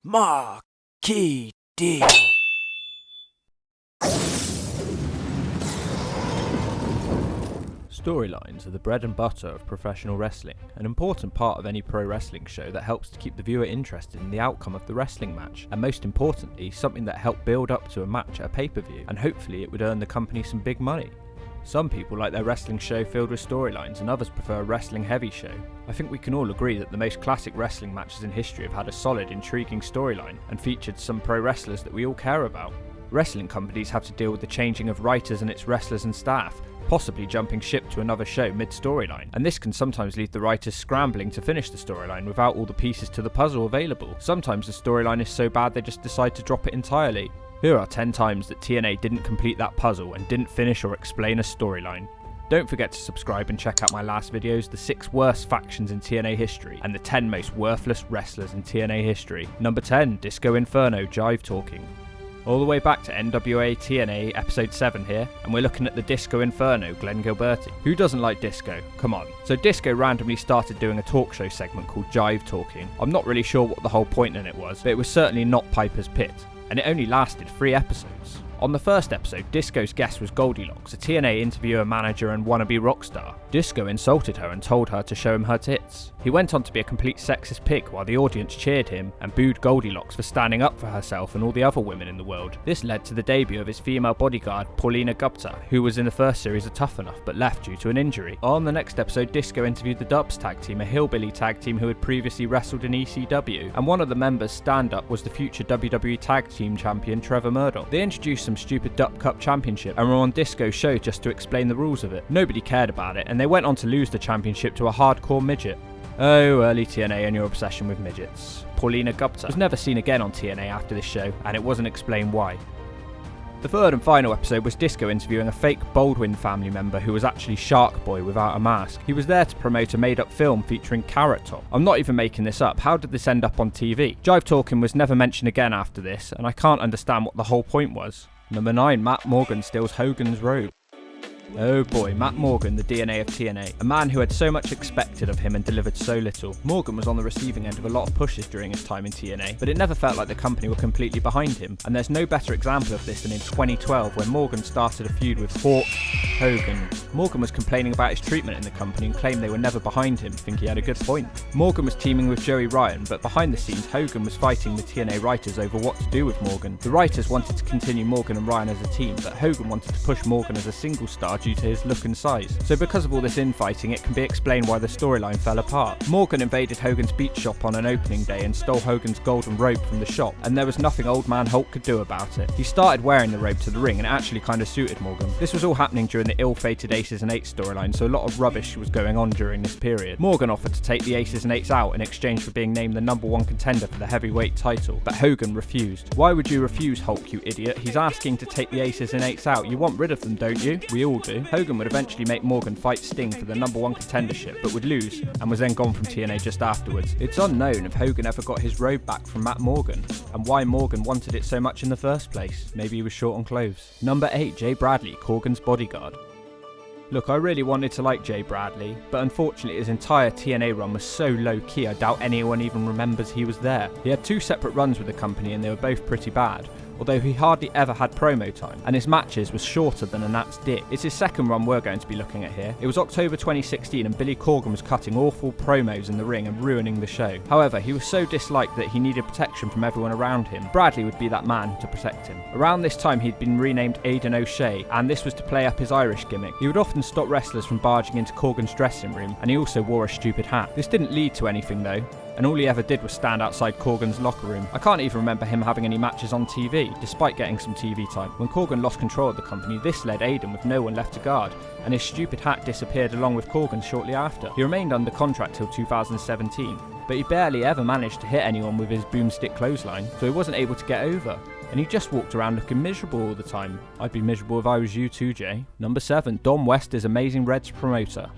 Marquee D. Storylines are the bread and butter of professional wrestling, an important part of any pro wrestling show that helps to keep the viewer interested in the outcome of the wrestling match, and most importantly, something that helped build up to a match at a pay-per-view, and hopefully it would earn the company some big money. Some people like their wrestling show filled with storylines, and others prefer a wrestling heavy show. I think we can all agree that the most classic wrestling matches in history have had a solid, intriguing storyline, and featured some pro wrestlers that we all care about. Wrestling companies have to deal with the changing of writers and its wrestlers and staff, possibly jumping ship to another show mid-storyline, and this can sometimes leave the writers scrambling to finish the storyline without all the pieces to the puzzle available. Sometimes the storyline is so bad they just decide to drop it entirely. Here are 10 times that TNA didn't complete that puzzle and didn't finish or explain a storyline. Don't forget to subscribe and check out my last videos, the 6 worst factions in TNA history and the 10 most worthless wrestlers in TNA history. Number 10, Disco Inferno, Jive Talking. All the way back to NWA TNA episode 7 here, and we're looking at the Disco Inferno, Glenn Gilberti. Who doesn't like disco? Come on. So Disco randomly started doing a talk show segment called Jive Talking. I'm not really sure what the whole point in it was, but it was certainly not Piper's Pit, and it only lasted 3 episodes. On the first episode, Disco's guest was Goldilocks, a TNA interviewer, manager and wannabe rock star. Disco insulted her and told her to show him her tits. He went on to be a complete sexist pig while the audience cheered him and booed Goldilocks for standing up for herself and all the other women in the world. This led to the debut of his female bodyguard, Paulina Gupta, who was in the first series of Tough Enough but left due to an injury. On the next episode, Disco interviewed the Dubs tag team, a hillbilly tag team who had previously wrestled in ECW, and one of the members' stand-up was the future WWE Tag Team Champion Trevor Murdoch. They introduced some stupid DUTT Cup Championship and were on Disco's show just to explain the rules of it. Nobody cared about it, and they went on to lose the championship to a hardcore midget. Oh, early TNA and your obsession with midgets. Paulina Gupta was never seen again on TNA after this show, and it wasn't explained why. The third and final episode was Disco interviewing a fake Baldwin family member who was actually Shark Boy without a mask. He was there to promote a made-up film featuring Carrot Top. I'm not even making this up. How did this end up on TV? Jive Talking was never mentioned again after this, and I can't understand what the whole point was. Number 9, Matt Morgan steals Hogan's robe. Oh boy, Matt Morgan, the DNA of TNA. A man who had so much expected of him and delivered so little. Morgan was on the receiving end of a lot of pushes during his time in TNA, but it never felt like the company were completely behind him, and there's no better example of this than in 2012 when Morgan started a feud with Hawk Hogan. Morgan was complaining about his treatment in the company and claimed they were never behind him. I think he had a good point. Morgan was teaming with Joey Ryan, but behind the scenes Hogan was fighting the TNA writers over what to do with Morgan. The writers wanted to continue Morgan and Ryan as a team, but Hogan wanted to push Morgan as a single star due to his look and size. So because of all this infighting, it can be explained why the storyline fell apart. Morgan invaded Hogan's beach shop on an opening day and stole Hogan's golden robe from the shop, and there was nothing Old Man Hulk could do about it. He started wearing the robe to the ring and it actually kind of suited Morgan. This was all happening during the ill-fated Aces and Eights storyline, so a lot of rubbish was going on during this period. Morgan offered to take the Aces and Eights out in exchange for being named the #1 contender for the heavyweight title, but Hogan refused. Why would you refuse, Hulk, you idiot? He's asking to take the Aces and Eights out. You want rid of them, don't you? We all do. Hogan would eventually make Morgan fight Sting for the #1 contendership, but would lose and was then gone from TNA just afterwards. It's unknown if Hogan ever got his robe back from Matt Morgan, and why Morgan wanted it so much in the first place. Maybe he was short on clothes. Number 8, Jay Bradley, CORGAN'S bodyguard. Look, I really wanted to like Jay Bradley, but unfortunately his entire TNA run was so low-key I doubt anyone even remembers he was there. He had 2 separate runs with the company and they were both pretty bad, although he hardly ever had promo time, and his matches were shorter than a gnat's dick. It's his second run we're going to be looking at here. It was October 2016 and Billy Corgan was cutting awful promos in the ring and ruining the show. However, he was so disliked that he needed protection from everyone around him. Bradley would be that man to protect him. Around this time he'd been renamed Aidan O'Shea, and this was to play up his Irish gimmick. He would often stop wrestlers from barging into Corgan's dressing room, and he also wore a stupid hat. This didn't lead to anything though, and all he ever did was stand outside Corgan's locker room. I can't even remember him having any matches on TV, despite getting some TV time. When Corgan lost control of the company, this led Aidan with no one left to guard, and his stupid hat disappeared along with Corgan shortly after. He remained under contract till 2017, but he barely ever managed to hit anyone with his boomstick clothesline, so he wasn't able to get over. And he just walked around looking miserable all the time. I'd be miserable if I was you too, Jay. Number 7, Dom West is Amazing Red's promoter.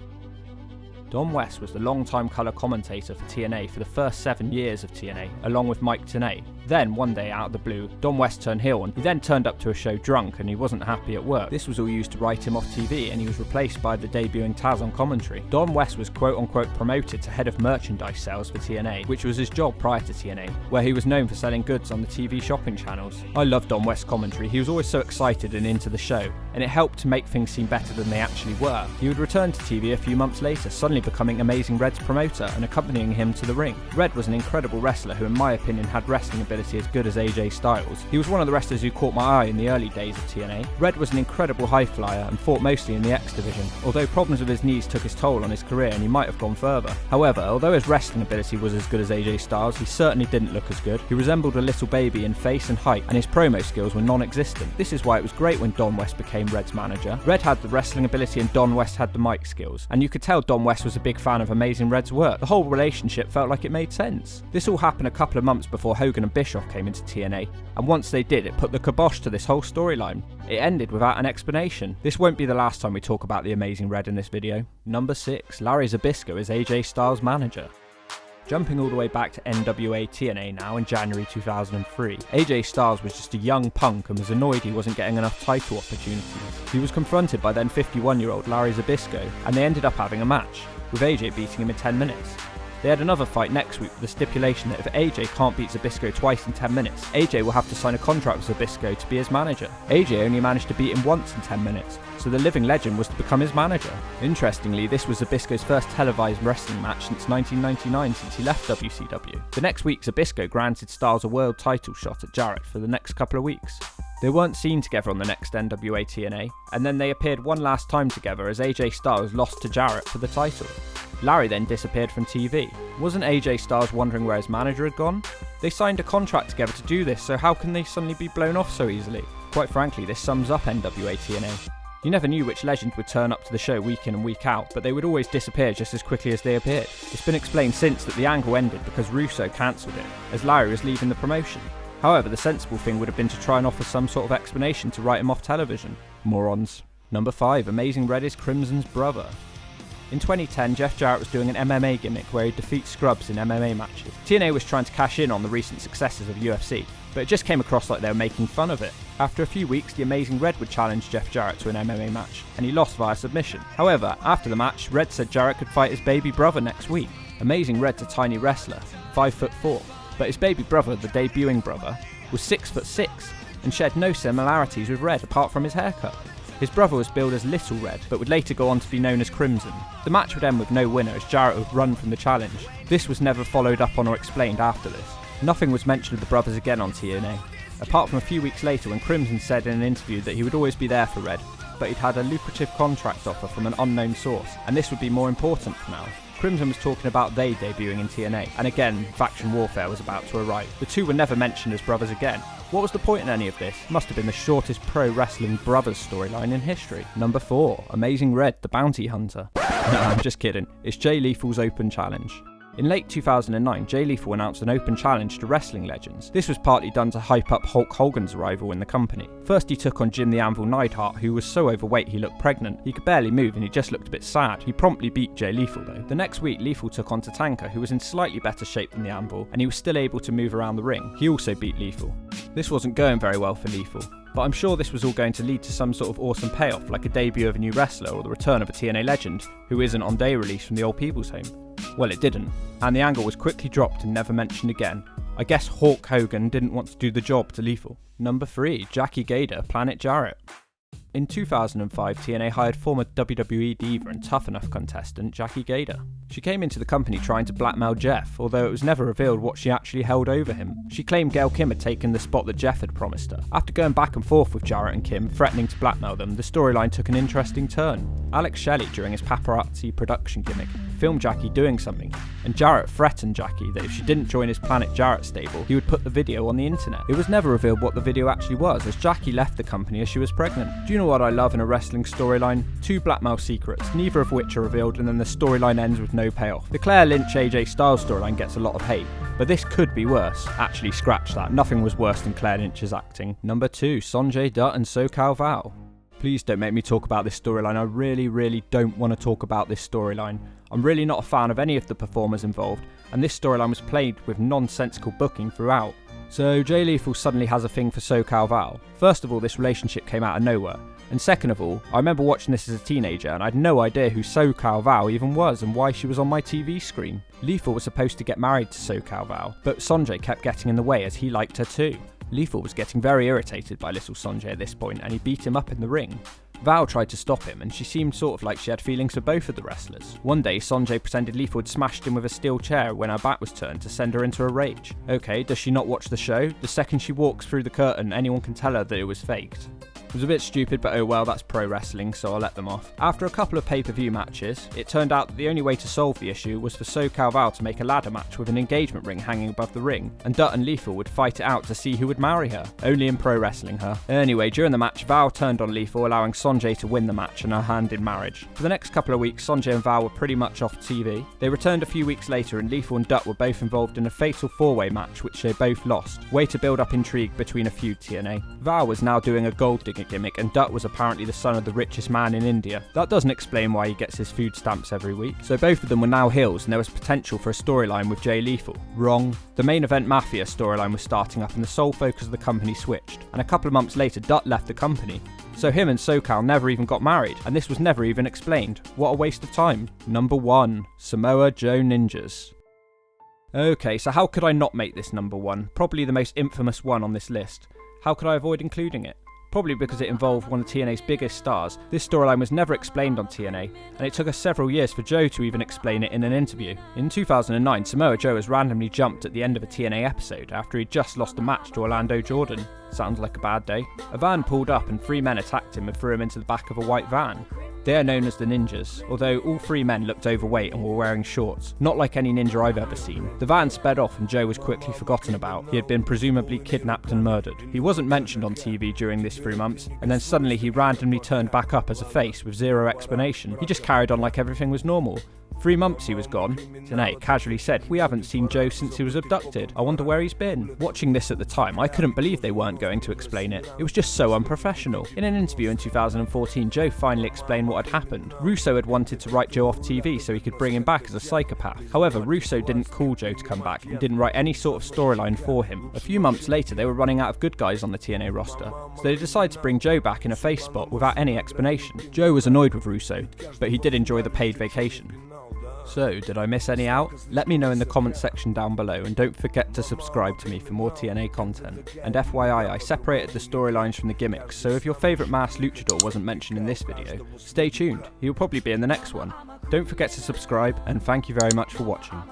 Dom West was the long-time colour commentator for TNA for the first 7 years of TNA, along with Mike Tenay. Then, one day out of the blue, Don West turned heel and he then turned up to a show drunk and he wasn't happy at work. This was all used to write him off TV and he was replaced by the debuting Taz on commentary. Don West was quote unquote promoted to head of merchandise sales for TNA, which was his job prior to TNA, where he was known for selling goods on the TV shopping channels. I loved Don West's commentary. He was always so excited and into the show, and it helped to make things seem better than they actually were. He would return to TV a few months later, suddenly becoming Amazing Red's promoter and accompanying him to the ring. Red was an incredible wrestler who in my opinion had wrestling ability as good as AJ Styles. He was one of the wrestlers who caught my eye in the early days of TNA. Red was an incredible high flyer and fought mostly in the X division, although problems with his knees took his toll on his career and he might have gone further. However, although his wrestling ability was as good as AJ Styles, he certainly didn't look as good. He resembled a little baby in face and height, and his promo skills were non-existent. This is why it was great when Don West became Red's manager. Red had the wrestling ability and Don West had the mic skills, and you could tell Don West was a big fan of Amazing Red's work. The whole relationship felt like it made sense. This all happened a couple of months before Hogan and Bischoff came into TNA, and once they did, it put the kibosh to this whole storyline. It ended without an explanation. This won't be the last time we talk about the Amazing Red in this video. Number 6. Larry ZBYSZKO is AJ Styles' manager. Jumping all the way back to NWA TNA now in January 2003, AJ Styles was just a young punk and was annoyed he wasn't getting enough title opportunities. He was confronted by then 51-year-old Larry ZBYSZKO, and they ended up having a match, with AJ beating him in 10 minutes. They had another fight next week with the stipulation that if AJ can't beat ZBYSZKO twice in 10 minutes, AJ will have to sign a contract with ZBYSZKO to be his manager. AJ only managed to beat him once in 10 minutes, so the living legend was to become his manager. Interestingly, this was ZBYSZKO's first televised wrestling match since 1999, since he left WCW. The next week, ZBYSZKO granted Styles a world title shot at Jarrett for the next couple of weeks. They weren't seen together on the next NWA TNA, and then they appeared one last time together as AJ Styles lost to Jarrett for the title. Larry then disappeared from TV. Wasn't AJ Styles wondering where his manager had gone? They signed a contract together to do this, so how can they suddenly be blown off so easily? Quite frankly, this sums up NWA TNA. You never knew which legend would turn up to the show week in and week out, but they would always disappear just as quickly as they appeared. It's been explained since that the angle ended because Russo cancelled it, as Larry was leaving the promotion. However, the sensible thing would have been to try and offer some sort of explanation to write him off television. Morons. Number 5. Amazing Red is Crimson's brother. In 2010, Jeff Jarrett was doing an MMA gimmick where he'd defeat scrubs in MMA matches. TNA was trying to cash in on the recent successes of UFC, but it just came across like they were making fun of it. After a few weeks, the Amazing Red would challenge Jeff Jarrett to an MMA match, and he lost via submission. However, after the match, Red said Jarrett could fight his baby brother next week. Amazing Red's a tiny wrestler, 5'4", but his baby brother, the debuting brother, was 6'6", and shared no similarities with Red apart from his haircut. His brother was billed as Little Red, but would later go on to be known as Crimson. The match would end with no winner as Jarrett would run from the challenge. This was never followed up on or explained after this. Nothing was mentioned of the brothers again on TNA, apart from a few weeks later when Crimson said in an interview that he would always be there for Red, but he'd had a lucrative contract offer from an unknown source, and this would be more important for now. Crimson was talking about they debuting in TNA, and again, faction warfare was about to arrive. The two were never mentioned as brothers again. What was the point in any of this? Must have been the shortest pro wrestling brothers storyline in history. Number 4. Amazing Red, the Bounty Hunter. No, I'm just kidding. It's Jay Lethal's Open Challenge. In late 2009, Jay Lethal announced an open challenge to wrestling legends. This was partly done to hype up Hulk Hogan's arrival in the company. First he took on Jim the Anvil Neidhart, who was so overweight he looked pregnant. He could barely move and he just looked a bit sad. He promptly beat Jay Lethal though. The next week Lethal took on Tatanka, who was in slightly better shape than the Anvil, and he was still able to move around the ring. He also beat Lethal. This wasn't going very well for Lethal, but I'm sure this was all going to lead to some sort of awesome payoff, like a debut of a new wrestler or the return of a TNA legend who isn't on day release from the old people's home. Well, it didn't, and the angle was quickly dropped and never mentioned again. I guess Hulk Hogan didn't want to do the job to Lethal. Number 3. Jackie GAYDA, Planet Jarrett. In 2005, TNA hired former WWE diva and Tough Enough contestant Jackie GAYDA. She came into the company trying to blackmail Jeff, although it was never revealed what she actually held over him. She claimed Gail Kim had taken the spot that Jeff had promised her. After going back and forth with Jarrett and Kim, threatening to blackmail them, the storyline took an interesting turn. Alex Shelley, during his paparazzi production gimmick, filmed Jackie doing something, and Jarrett threatened Jackie that if she didn't join his Planet Jarrett stable, he would put the video on the internet. It was never revealed what the video actually was, as Jackie left the company as she was pregnant. Do you know what I love in a wrestling storyline? 2 blackmail secrets, neither of which are revealed, and then the storyline ends with no payoff. The Claire Lynch AJ Styles storyline gets a lot of hate, but this could be worse. Actually, scratch that. Nothing was worse than Claire Lynch's acting. Number 2. SONJAY, DUTT and SOCAL Val. Please don't make me talk about this storyline. I really don't want to talk about this storyline. I'm really not a fan of any of the performers involved, and this storyline was played with nonsensical booking throughout. So Jay Lethal suddenly has a thing for SOCAL Val. First of all, this relationship came out of nowhere. And second of all, I remember watching this as a teenager and I had no idea who SOCAL Val even was and why she was on my TV screen. Lethal was supposed to get married to SOCAL Val, but Sonjay kept getting in the way as he liked her too. Lethal was getting very irritated by little Sonjay at this point and he beat him up in the ring. Val tried to stop him and she seemed sort of like she had feelings for both of the wrestlers. One day Sonjay pretended Lethal had smashed him with a steel chair when her back was turned to send her into a rage. Okay, does she not watch the show? The second she walks through the curtain, anyone can tell her that it was faked. It was a bit stupid, but oh well, that's pro wrestling, so I'll let them off. After a couple of pay-per-view matches, it turned out that the only way to solve the issue was for SOCAL Val to make a ladder match with an engagement ring hanging above the ring, and Dutt and Lethal would fight it out to see who would marry her. Only in pro wrestling, huh? Anyway, during the match, Val turned on Lethal, allowing Sonjay to win the match and her hand in marriage. For the next couple of weeks, Sonjay and Val were pretty much off TV. They returned a few weeks later, and Lethal and Dutt were both involved in a fatal four-way match, which they both lost. Way to build up intrigue between a feud, TNA. Val was now doing a gold digger gimmick, and Dutt was apparently the son of the richest man in India. That doesn't explain why he gets his food stamps every week. So both of them were now heels and there was potential for a storyline with Jay Lethal. Wrong. The main event Mafia storyline was starting up and the sole focus of the company switched. And a couple of months later, Dutt left the company. So him and SOCAL never even got married, and this was never even explained. What a waste of time. Number 1. Samoa Joe Ninjas. Okay, so how could I not make this number 1? Probably the most infamous one on this list. How could I avoid including it? Probably because it involved one of TNA's biggest stars. This storyline was never explained on TNA, and it took us several years for Joe to even explain it in an interview. In 2009, Samoa Joe was randomly jumped at the end of a TNA episode after he'd just lost a match to Orlando Jordan. Sounds like a bad day. A van pulled up and 3 men attacked him and threw him into the back of a white van. They are known as the Ninjas, although all 3 men looked overweight and were wearing shorts, not like any ninja I've ever seen. The van sped off and Joe was quickly forgotten about. He had been presumably kidnapped and murdered. He wasn't mentioned on TV during this 3 months, and then suddenly he randomly turned back up as a face with zero explanation. He just carried on like everything was normal. 3 months he was gone. TNA casually said, "We haven't seen Joe since he was abducted. I wonder where he's been." Watching this at the time, I couldn't believe they weren't going to explain it. It was just so unprofessional. In an interview in 2014, Joe finally explained what had happened. Russo had wanted to write Joe off TV so he could bring him back as a psychopath. However, Russo didn't call Joe to come back and didn't write any sort of storyline for him. A few months later, they were running out of good guys on the TNA roster, so they decided to bring Joe back in a face spot without any explanation. Joe was annoyed with Russo, but he did enjoy the paid vacation. So, did I miss any out? Let me know in the comment section down below, and don't forget to subscribe to me for more TNA content. And FYI, I separated the storylines from the gimmicks, so if your favourite masked luchador wasn't mentioned in this video, stay tuned, he'll probably be in the next one. Don't forget to subscribe, and thank you very much for watching.